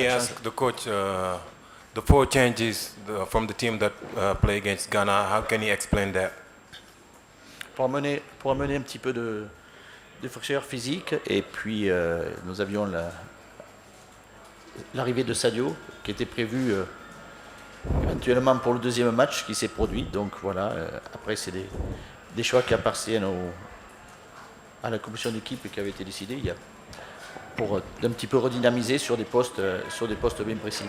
He asked the coach the 4 changes from the team that play against Ghana. How can he explain that? Pour amener un petit peu de fraîcheur physique, et puis nous avions l'arrivée de Sadio qui était prévue éventuellement pour le deuxième match qui s'est produit. Donc voilà, après c'est des choix qui appartiennent à la commission d'équipe qui avait été décidée pour un petit peu redynamiser sur des postes bien précis.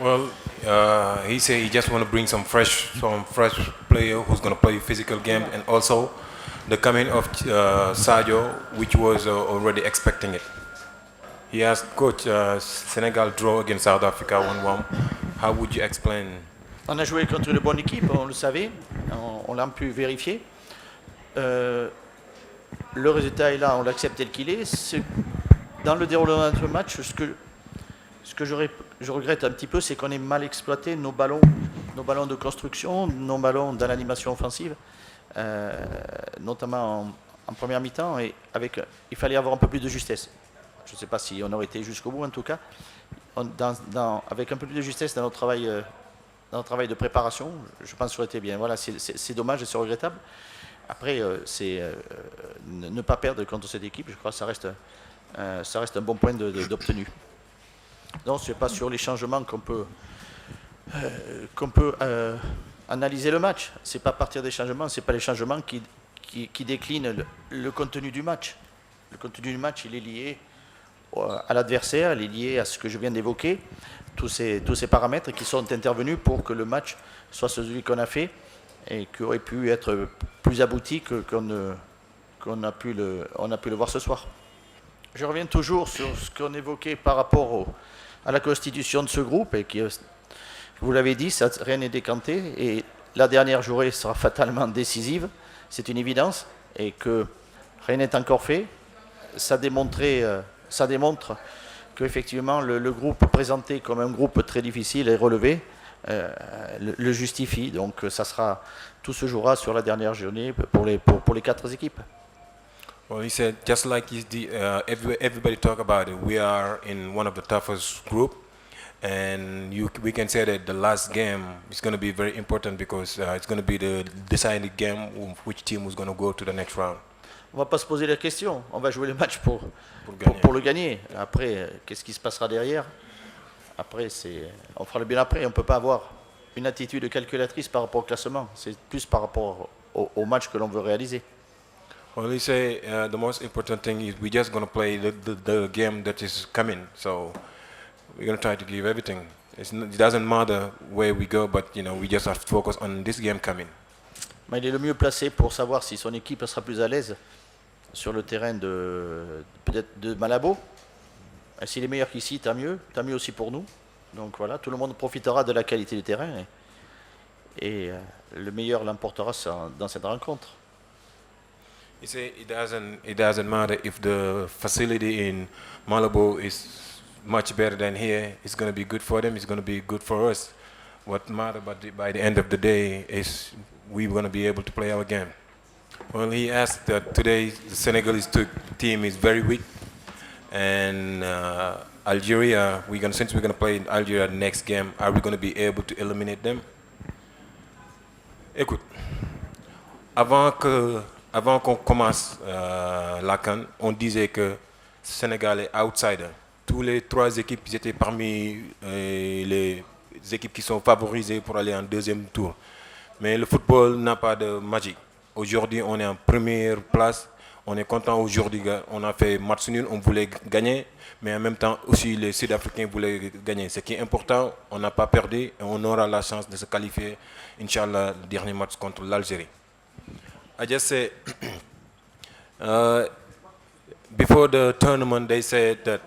Well, he said he just want to bring some fresh player who's going to play a physical game, and also the coming of Sadio, which was already expecting it. He asked coach, Senegal draw against South Africa 1-1. How would you explain? On a joué contre une bonne équipe, on le savait, on l'a pu vérifier. Le résultat est là, on l'a accepté tel qu'il est. Dans le déroulement de notre match, ce que je regrette un petit peu, c'est qu'on ait mal exploité nos ballons de construction, nos ballons dans l'animation offensive, notamment en première mi-temps, et il fallait avoir un peu plus de justesse. Je ne sais pas si on aurait été jusqu'au bout, en tout cas. Avec un peu plus de justesse dans notre travail de préparation, je pense que ça aurait été bien. Voilà, c'est dommage et c'est regrettable. Après, c'est ne pas perdre contre cette équipe, je crois que ça reste un bon point d'obtenu. Donc, ce n'est pas sur les changements qu'on peut analyser le match. Ce n'est pas à partir des changements, ce n'est pas les changements qui déclinent le contenu du match. Le contenu du match, il est lié à l'adversaire, il est lié à ce que je viens d'évoquer, tous ces paramètres qui sont intervenus pour que le match soit celui qu'on a fait et qui aurait pu être plus abouti qu'on a pu le voir ce soir. Je reviens toujours sur ce qu'on évoquait par rapport à la constitution de ce groupe, et qui, vous l'avez dit, rien n'est décanté, et la dernière journée sera fatalement décisive, c'est une évidence, et que rien n'est encore fait. Ça démontre qu'effectivement le groupe présenté comme un groupe très difficile et relevé le justifie. Donc tout se jouera sur la dernière journée pour les 4 équipes. Well, he said, just like everybody talk about it, we are in one of the toughest group, and we can say that the last game is going to be very important because it's going to be the deciding game of which team is going to go to the next round. On ne va pas se poser la question, on va jouer le match pour le gagner. Après, qu'est-ce qui se passera derrière? Après, on fera le bien après. On ne peut pas avoir une attitude calculatrice par rapport au classement. C'est plus par rapport au match que l'on veut réaliser. Well, he say the most important thing is we're just going to play the game that is coming. So we're going to try to give everything. It doesn't matter where we go, but we just have to focus on this game coming. Mais il est le mieux placé pour savoir si son équipe sera plus à l'aise sur le terrain peut-être de Malabo. S'il est meilleur qu'ici, tant mieux aussi pour nous. Donc voilà, tout le monde profitera de la qualité du terrain, et le meilleur l'emportera dans cette rencontre. He said it doesn't matter if the facility in Malabo is much better than here. It's going to be good for them. It's going to be good for us. What matters by the end of the day is we're going to be able to play our game. Well, he asked that today the Senegalese team is very weak, and Algeria, since we're going to play in Algeria the next game, are we going to be able to eliminate them? Écoute, avant qu'on commence la CAN, on disait que Sénégal est outsider. Tous les 3 équipes étaient parmi les équipes qui sont favorisées pour aller en deuxième tour. Mais le football n'a pas de magie. Aujourd'hui, on est en première place. On est content aujourd'hui. On a fait match nul, on voulait gagner. Mais en même temps, aussi, les Sud-Africains voulaient gagner. Ce qui est important, on n'a pas perdu et on aura la chance de se qualifier, Inch'Allah, le dernier match contre l'Algérie. I just say, before the tournament, they said that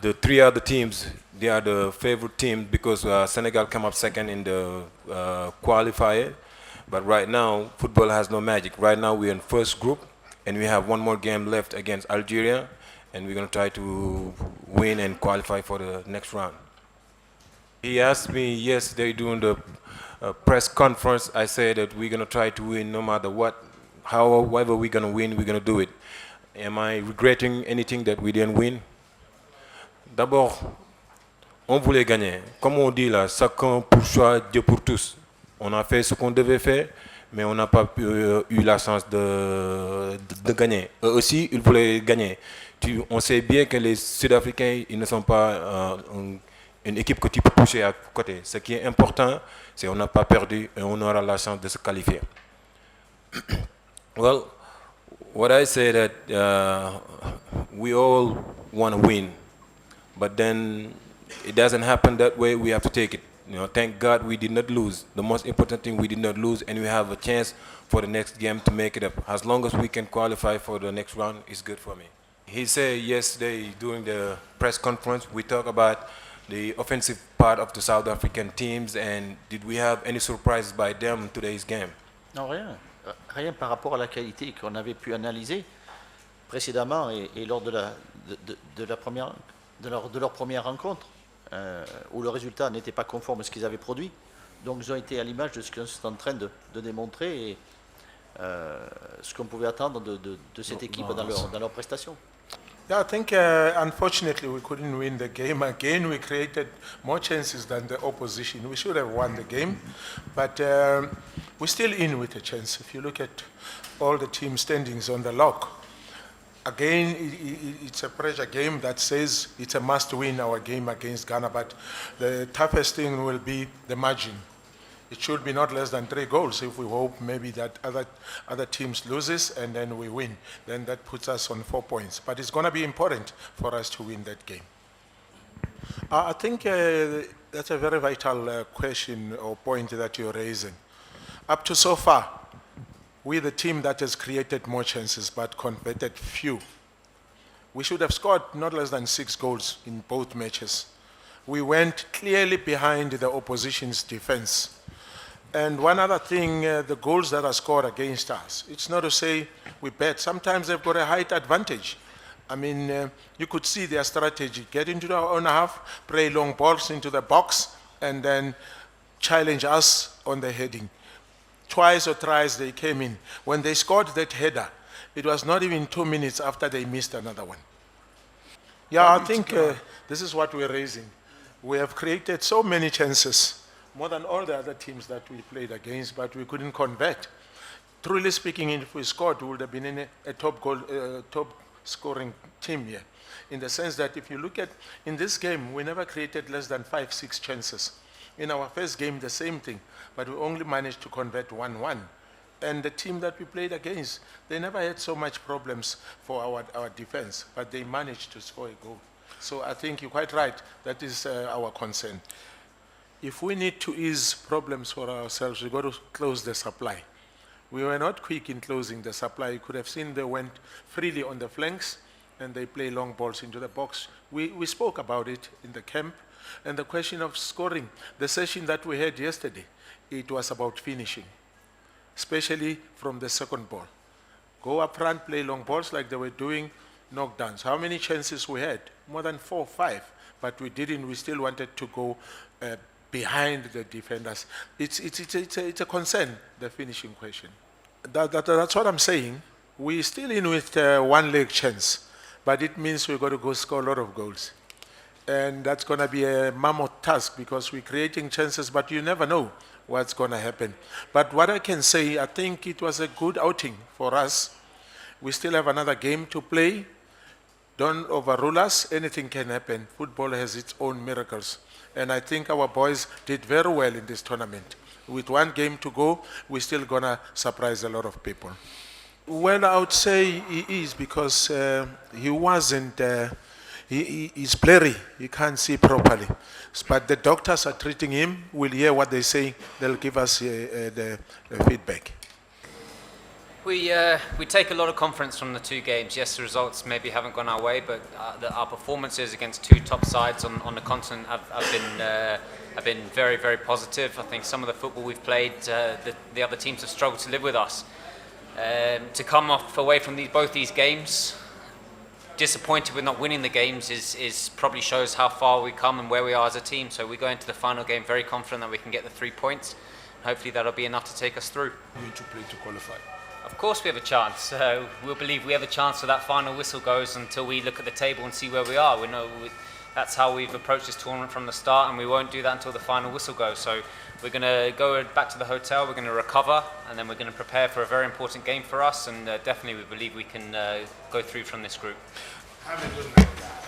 the 3 other teams, they are the favorite team because Senegal came up second in the qualifier. But right now, football has no magic. Right now, we're in first group, and we have one more game left against Algeria, and we're going to try to win and qualify for the next round. He asked me yesterday during the press conference, I said that we're going to try to win no matter what. However we're going to win, we're going to do it. Am I regretting anything that we didn't win? D'abord, on voulait gagner. Comme on dit là, chacun pour soi, Dieu pour tous. On a fait ce qu'on devait faire, mais on n'a pas eu la chance de gagner. Eux aussi, ils voulaient gagner. On sait bien que les Sud-Africains, ils ne sont pas une équipe que tu peux pousser à côté. Ce qui est important, c'est qu'on n'a pas perdu et on aura la chance de se qualifier. Well, what I say that we all want to win, but then it doesn't happen that way. We have to take it. Thank God we did not lose. The most important thing, we did not lose, and we have a chance for the next game to make it up. As long as we can qualify for the next round, it's good for me. He said yesterday during the press conference, we talked about the offensive part of the South African teams, and did we have any surprises by them in today's game? Non, rien. Rien par rapport à la qualité qu'on avait pu analyser précédemment et lors de leur première rencontre, où le résultat n'était pas conforme à ce qu'ils avaient produit. Donc ils ont été à l'image de ce qu'ils sont en train de démontrer et ce qu'on pouvait attendre de cette équipe dans leur prestation. Yeah, I think unfortunately we couldn't win the game. Again, we created more chances than the opposition. We should have won the game, but we're still in with a chance. If you look at all the team standings on the log, again, it's a pressure game that says it's a must-win our game against Ghana, but the toughest thing will be the margin. It should be not less than 3 goals if we hope maybe that other teams loses and then we win. Then that puts us on 4 points. But it's going to be important for us to win that game. I think that's a very vital question or point that you're raising. Up to so far, we're the team that has created more chances but converted few. We should have scored not less than 6 goals in both matches. We went clearly behind the opposition's defense. And one other thing, the goals that are scored against us, it's not to say we bet. Sometimes they've got a height advantage. I mean, you could see their strategy. Get into the own half, play long balls into the box, and then challenge us on the heading. Twice or thrice they came in. When they scored that header, it was not even 2 minutes after they missed another one. Yeah, I think this is what we're raising. We have created so many chances, more than all the other teams that we played against, but we couldn't convert. Truly speaking, if we scored, we would have been in a top scoring team here. In the sense that if you look at, in this game, we never created less than 5-6 chances. In our first game, the same thing, but we only managed to convert 1-1. And the team that we played against, they never had so much problems for our defense, but they managed to score a goal. So I think you're quite right, that is our concern. If we need to ease problems for ourselves, we've got to close the supply. We were not quick in closing the supply. You could have seen they went freely on the flanks and they play long balls into the box. We spoke about it in the camp. And the question of scoring, the session that we had yesterday, it was about finishing, especially from the second ball. Go up front, play long balls like they were doing, knockdowns. How many chances we had? More than 4 or 5, but we didn't. We still wanted to go behind the defenders. It's a concern, the finishing question. That's what I'm saying. We're still in with one leg chance, but it means we've got to go score a lot of goals. And that's going to be a mammoth task because we're creating chances, but you never know what's going to happen. But what I can say, I think it was a good outing for us. We still have another game to play. Don't overrule us. Anything can happen. Football has its own miracles. And I think our boys did very well in this tournament. With one game to go, we're still going to surprise a lot of people. Well, I would say he is because he wasn't, he's blurry. He can't see properly. But the doctors are treating him. We'll hear what they say. They'll give us the feedback. We take a lot of confidence from the 2 games. Yes, the results maybe haven't gone our way, but our performances against 2 top sides on the continent have been very, very positive. I think some of the football we've played, the other teams have struggled to live with us. To come off away from both these games, disappointed with not winning the games is probably shows how far we come and where we are as a team. So we go into the final game very confident that we can get the 3 points. Hopefully that'll be enough to take us through. We need to play to qualify. Of course we have a chance. We'll believe we have a chance till that final whistle goes until we look at the table and see where we are. We know that's how we've approached this tournament from the start, and we won't do that until the final whistle goes. So we're going to go back to the hotel, we're going to recover, and then we're going to prepare for a very important game for us, and definitely we believe we can go through from this group. Have a good night, guys.